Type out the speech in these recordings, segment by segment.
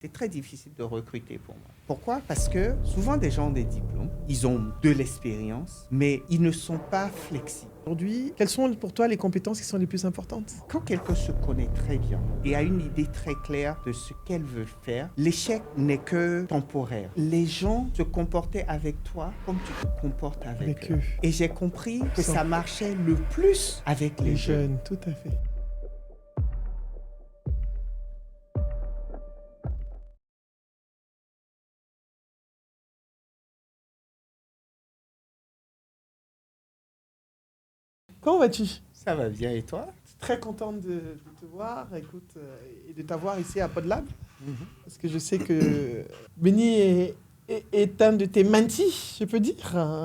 C'est très difficile de recruter pour moi. Pourquoi? Parce que souvent des gens ont des diplômes, ils ont de l'expérience, mais ils ne sont pas flexibles. Aujourd'hui, quelles sont pour toi les compétences qui sont les plus importantes? Quand quelqu'un se connaît très bien et a une idée très claire de ce qu'elle veut faire, l'échec n'est que temporaire. Les gens se comportaient avec toi comme tu te comportes avec eux. Et j'ai compris que ça marchait le plus avec les jeunes. Tout à fait. Comment vas-tu? Ça va bien et toi? Très contente de te voir, écoute, et de t'avoir ici à PodLab. Parce que je sais que Benny est un de tes mentees, je peux dire.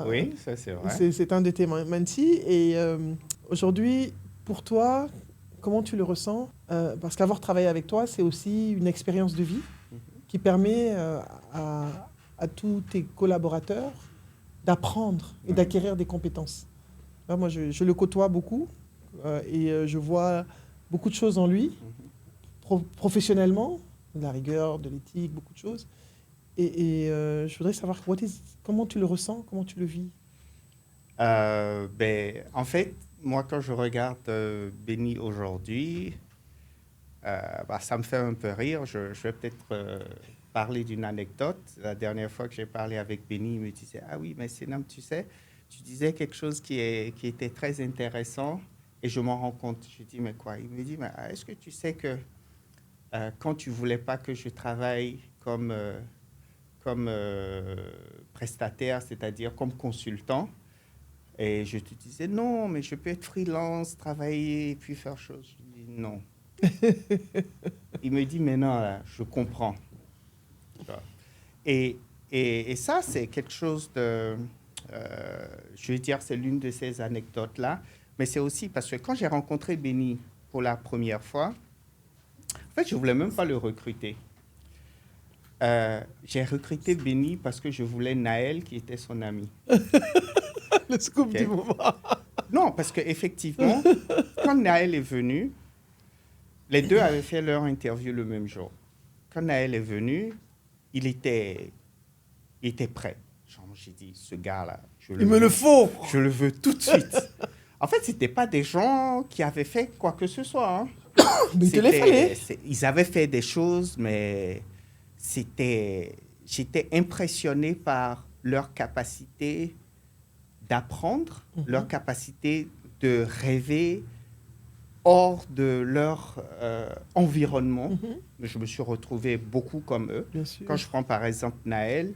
Oui, ça c'est vrai. C'est un de tes mentees. Et aujourd'hui, pour toi, comment tu le ressens? Parce qu'avoir travaillé avec toi, c'est aussi une expérience de vie qui permet à tous tes collaborateurs d'apprendre et d'acquérir des compétences. Là, moi, je le côtoie beaucoup et je vois beaucoup de choses en lui, professionnellement, de la rigueur, de l'éthique, beaucoup de choses. Et je voudrais savoir comment tu le ressens, comment tu le vis. En fait, moi, quand je regarde Benny aujourd'hui, ça me fait un peu rire. Je vais peut-être parler d'une anecdote. La dernière fois que j'ai parlé avec Benny, il me disait « Ah oui, mais Sénam, tu sais, tu disais quelque chose qui était très intéressant et je m'en rends compte. » Je dis « Mais quoi ?» Il me dit « Mais est-ce que tu sais que quand tu voulais pas que je travaille comme prestataire, c'est-à-dire comme consultant, et je te disais, non, mais je peux être freelance, travailler et puis faire chose. Je dis, non. Il me dit, mais non, là, je comprends. Et ça, c'est quelque chose de... je veux dire, c'est l'une de ces anecdotes-là. Mais c'est aussi parce que quand j'ai rencontré Benny pour la première fois, en fait, je ne voulais même pas le recruter. J'ai recruté Benny parce que je voulais Naël, qui était son ami. Le scoop du moment. Non, parce qu'effectivement, quand Naël est venu, les deux avaient fait leur interview le même jour. Quand Naël est venu, il était prêt. Genre, j'ai dit, ce gars-là, Il me le faut. Je le veux tout de suite. En fait, ce n'étaient pas des gens qui avaient fait quoi que ce soit. Hein. Mais il te les fallait. Ils avaient fait des choses, mais j'étais impressionné par leur capacité d'apprendre, leur capacité de rêver hors de leur environnement. Je me suis retrouvé beaucoup comme eux. Quand je prends par exemple Naël,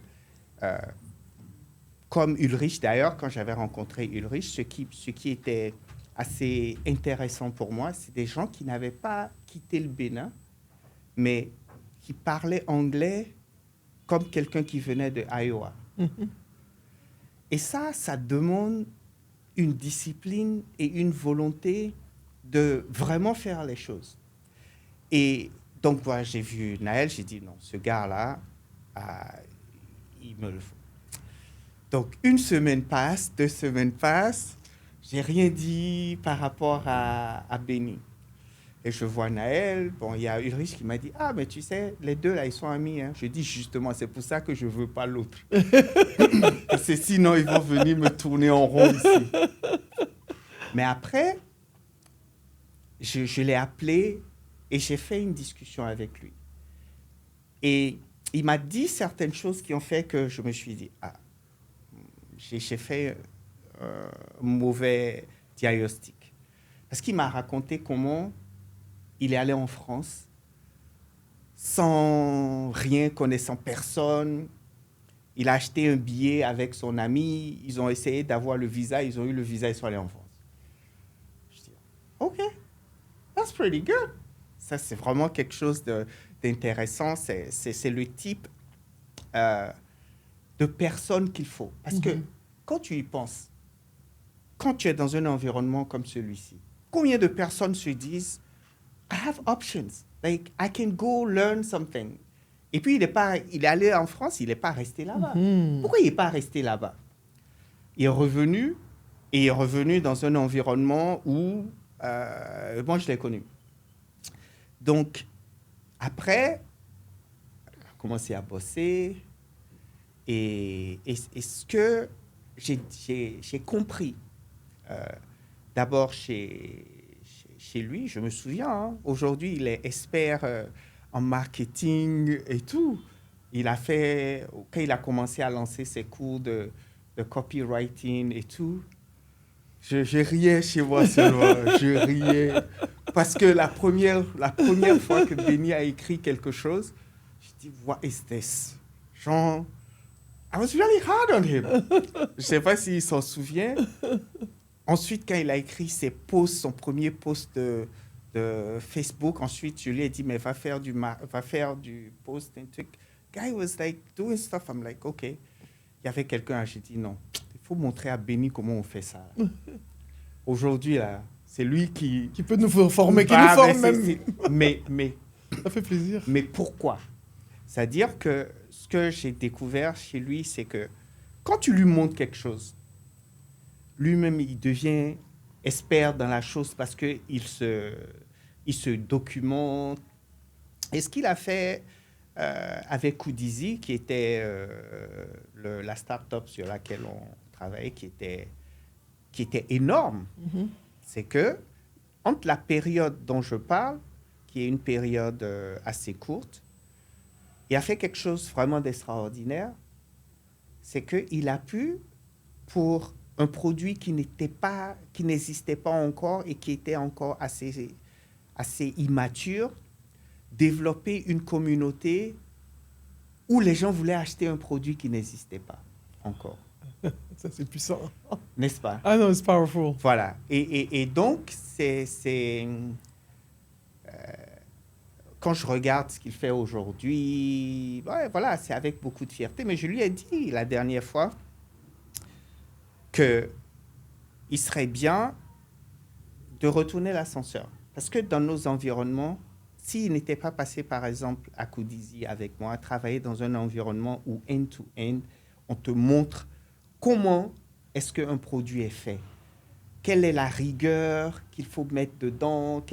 comme Ulrich d'ailleurs, quand j'avais rencontré Ulrich, ce qui était assez intéressant pour moi, c'est des gens qui n'avaient pas quitté le Bénin, mais qui parlaient anglais comme quelqu'un qui venait de Iowa. Et ça demande une discipline et une volonté de vraiment faire les choses. Et donc, voilà, j'ai vu Naël, j'ai dit non, ce gars-là, il me le faut. Donc, 1 semaine passe, 2 semaines passent, j'ai rien dit par rapport à Benny. Et je vois Naël, bon, il y a Ulrich qui m'a dit, ah, mais tu sais, les deux là, ils sont amis. Hein. Je dis justement, c'est pour ça que je ne veux pas l'autre. Parce que sinon, ils vont venir me tourner en rond ici. Mais après, je l'ai appelé et j'ai fait une discussion avec lui. Et il m'a dit certaines choses qui ont fait que je me suis dit, ah, j'ai fait un mauvais diagnostic. Parce qu'il m'a raconté comment il est allé en France sans rien, connaissant personne. Il a acheté un billet avec son ami. Ils ont essayé d'avoir le visa. Ils ont eu le visa. Ils sont allés en France. Je dis, OK, that's pretty good. Ça, c'est vraiment quelque chose d'intéressant. C'est le type de personne qu'il faut. Parce que quand tu y penses, quand tu es dans un environnement comme celui-ci, combien de personnes se disent, I have options. Like, I can go learn something. Et puis, il est allé en France, il n'est pas resté là-bas. Pourquoi il n'est pas resté là-bas? Il est revenu, et il est revenu dans un environnement où, moi, je l'ai connu. Donc, après, commencé à bosser. Et ce que j'ai compris, d'abord chez lui, je me souviens, hein, aujourd'hui, il est expert en marketing et tout. Quand il a commencé à lancer ses cours de copywriting et tout, je riais chez moi seulement. Je riais. Parce que la première fois que Benny a écrit quelque chose, je dis, what is this? Genre, I was really hard on him. Je ne sais pas s'il s'en souvient. Ensuite, quand il a écrit son premier post de Facebook, ensuite, je lui ai dit, mais va faire du post, un truc. Guy was like doing stuff. I'm like, OK. Il y avait quelqu'un, j'ai dit, non, il faut montrer à Benny comment on fait ça. Aujourd'hui, là, c'est lui qui peut nous former, qui nous forme même. Mais ça fait plaisir. Mais pourquoi? C'est-à-dire que ce que j'ai découvert chez lui, c'est que quand tu lui montres quelque chose, lui-même, il devient expert dans la chose parce qu'il se documente. Et ce qu'il a fait avec Kudizi, qui était la start-up sur laquelle on travaillait, qui était énorme, c'est que entre la période dont je parle, qui est une période assez courte, il a fait quelque chose vraiment d'extraordinaire, c'est qu'il a pu, pour un produit qui n'existait pas encore et qui était encore assez immature, développer une communauté où les gens voulaient acheter un produit qui n'existait pas encore. Ça, c'est puissant. N'est-ce pas? Ah non, c'est powerful. Voilà. Et donc, quand je regarde ce qu'il fait aujourd'hui, ouais, voilà, c'est avec beaucoup de fierté. Mais je lui ai dit la dernière fois qu'il serait bien de retourner l'ascenseur. Parce que dans nos environnements, s'il n'était pas passé, par exemple, à Kudizi avec moi, travailler dans un environnement où end-to-end, on te montre comment est-ce qu'un produit est fait. Quelle est la rigueur qu'il faut mettre dedans?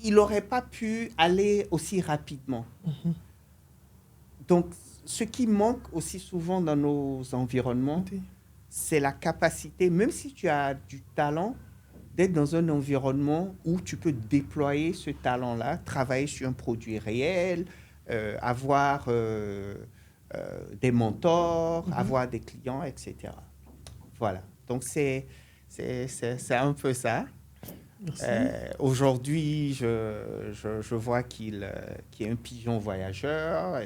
Il n'aurait pas pu aller aussi rapidement. Donc, ce qui manque aussi souvent dans nos environnements, c'est la capacité, même si tu as du talent, d'être dans un environnement où tu peux déployer ce talent-là, travailler sur un produit réel, avoir des mentors, avoir des clients, etc. Voilà. Donc, c'est un peu ça. Aujourd'hui, je vois qu'il est un pigeon voyageur.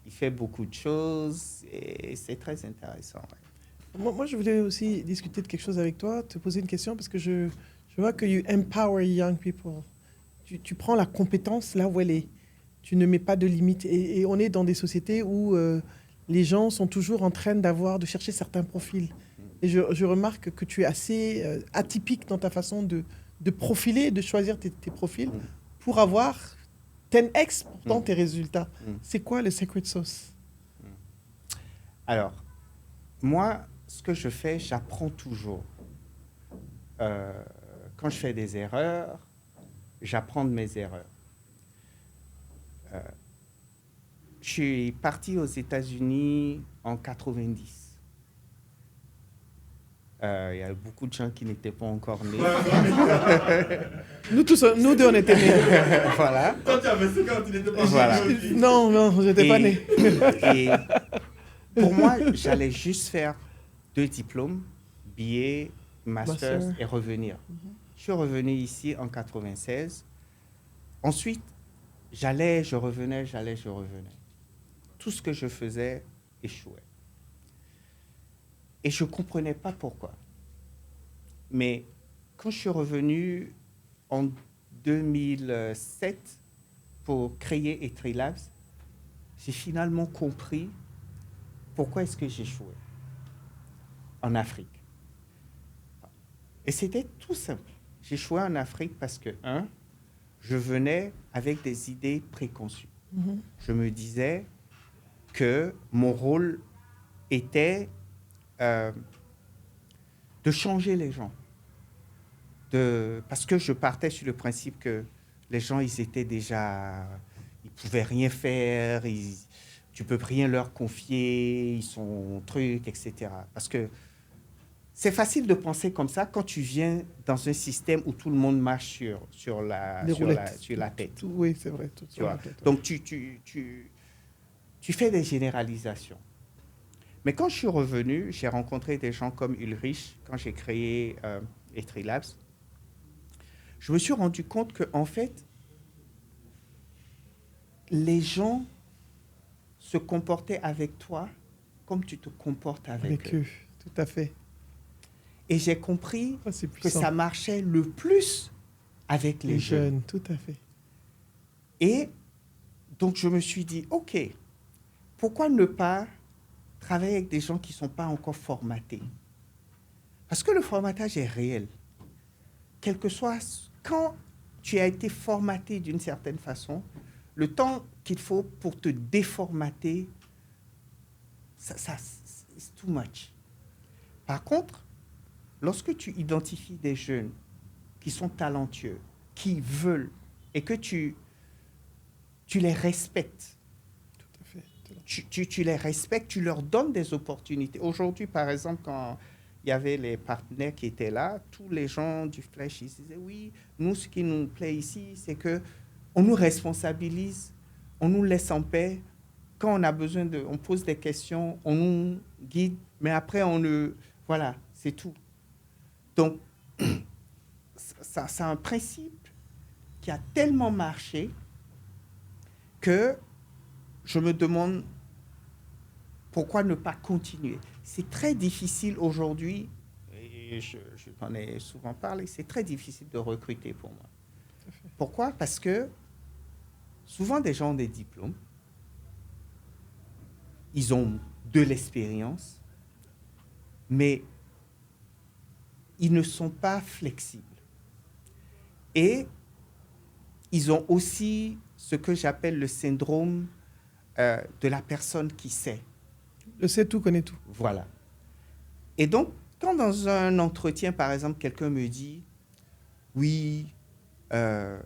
Il fait beaucoup de choses et c'est très intéressant. Ouais. Moi, je voulais aussi discuter de quelque chose avec toi, te poser une question, parce que je vois que you empower young people. Tu prends la compétence là où elle est. Tu ne mets pas de limites. Et on est dans des sociétés où les gens sont toujours en train de chercher certains profils. Et je remarque que tu es assez atypique dans ta façon de profiler, de choisir tes profils pour avoir 10x dans tes résultats. C'est quoi le secret sauce? Alors, moi, ce que je fais, j'apprends toujours. Quand je fais des erreurs, j'apprends de mes erreurs. Je suis parti aux États-Unis en 90. Il y a beaucoup de gens qui n'étaient pas encore nés. Nous deux, on était nés. Voilà. Toi, tu avais 50, tu n'étais pas Voilà. Non, je n'étais pas né. Et pour moi, j'allais juste faire 2 diplômes, BA, master et revenir. Je suis revenu ici en 96. Ensuite, je revenais. Tout ce que je faisais échouait. Et je ne comprenais pas pourquoi. Mais quand je suis revenu en 2007 pour créer Etrilabs, j'ai finalement compris pourquoi est-ce que j'échouais en Afrique. Et c'était tout simple. J'échouais en Afrique parce que, je venais avec des idées préconçues. Je me disais que mon rôle était de changer les gens. Parce que je partais sur le principe que les gens, ils pouvais rien faire, tu peux rien leur confier, ils sont trucs, etc. Parce que c'est facile de penser comme ça quand tu viens dans un système où tout le monde marche Les roulettes. sur la tête. Oui, c'est vrai. Tout Tu sur la vois. tête, ouais. Donc, tu fais des généralisations. Mais quand je suis revenu, j'ai rencontré des gens comme Ulrich, quand j'ai créé Etrilabs. Je me suis rendu compte qu'en fait, les gens se comportaient avec toi comme tu te comportes avec eux. Tout à fait. Et j'ai compris Ah, c'est que puissant. ça marchait le plus avec les jeunes. Tout à fait. Et donc, je me suis dit, OK, pourquoi ne pas travailler avec des gens qui ne sont pas encore formatés? Parce que le formatage est réel. Quel que soit, quand tu as été formaté d'une certaine façon, le temps qu'il faut pour te déformater, c'est too much. Par contre, lorsque tu identifies des jeunes qui sont talentueux, qui veulent, et que tu les respectes, Tout à fait. tu les respectes, tu leur donnes des opportunités. Aujourd'hui, par exemple, quand il y avait les partenaires qui étaient là, tous les gens du Flash, ils disaient, oui, nous, ce qui nous plaît ici, c'est qu'on nous responsabilise, on nous laisse en paix. Quand on a besoin on pose des questions, on nous guide, mais après, voilà, c'est tout. Donc, c'est un principe qui a tellement marché que je me demande pourquoi ne pas continuer. C'est très difficile aujourd'hui, et je t'en ai souvent parlé, c'est très difficile de recruter pour moi. Pourquoi? Parce que souvent des gens ont des diplômes, ils ont de l'expérience, mais ils ne sont pas flexibles. Et ils ont aussi ce que j'appelle le syndrome de la personne qui sait. Le sait tout, connaît tout. Voilà. Et donc, quand dans un entretien, par exemple, quelqu'un me dit « Oui, ne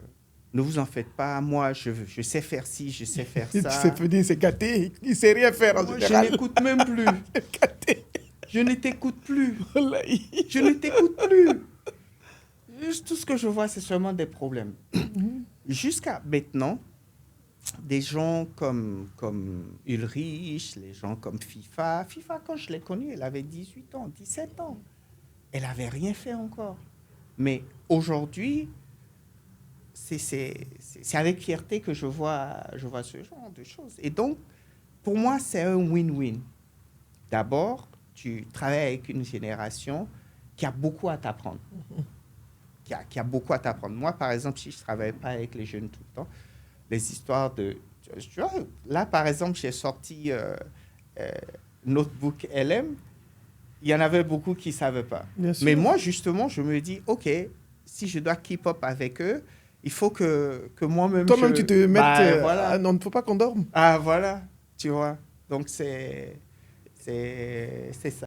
vous en faites pas, moi, je sais faire ci, je sais faire ça. » Tu sais te dire, c'est gâté, il ne sait rien faire en Moi, général. je n'écoute même plus. Gâté. Je ne t'écoute plus. Wallahi. Je ne t'écoute plus. Tout ce que je vois, c'est seulement des problèmes. Jusqu'à maintenant, des gens comme Ulrich, les gens comme FIFA. FIFA, quand je l'ai connue, elle avait 18 ans, 17 ans. Elle n'avait rien fait encore. Mais aujourd'hui, c'est avec fierté que je vois ce genre de choses. Et donc, pour moi, c'est un win-win. D'abord, tu travailles avec une génération qui a beaucoup à t'apprendre. Qui a beaucoup à t'apprendre. Moi, par exemple, si je ne travaille pas avec les jeunes tout le temps, les histoires de... Tu vois, là, par exemple, j'ai sorti Notebook LM. Il y en avait beaucoup qui ne savaient pas. Mais moi, justement, je me dis, OK, si je dois keep up avec eux, il faut que moi-même... Toi-même, tu te mettes... voilà. Non, il ne faut pas qu'on dorme. Ah, voilà, tu vois. Donc, c'est ça.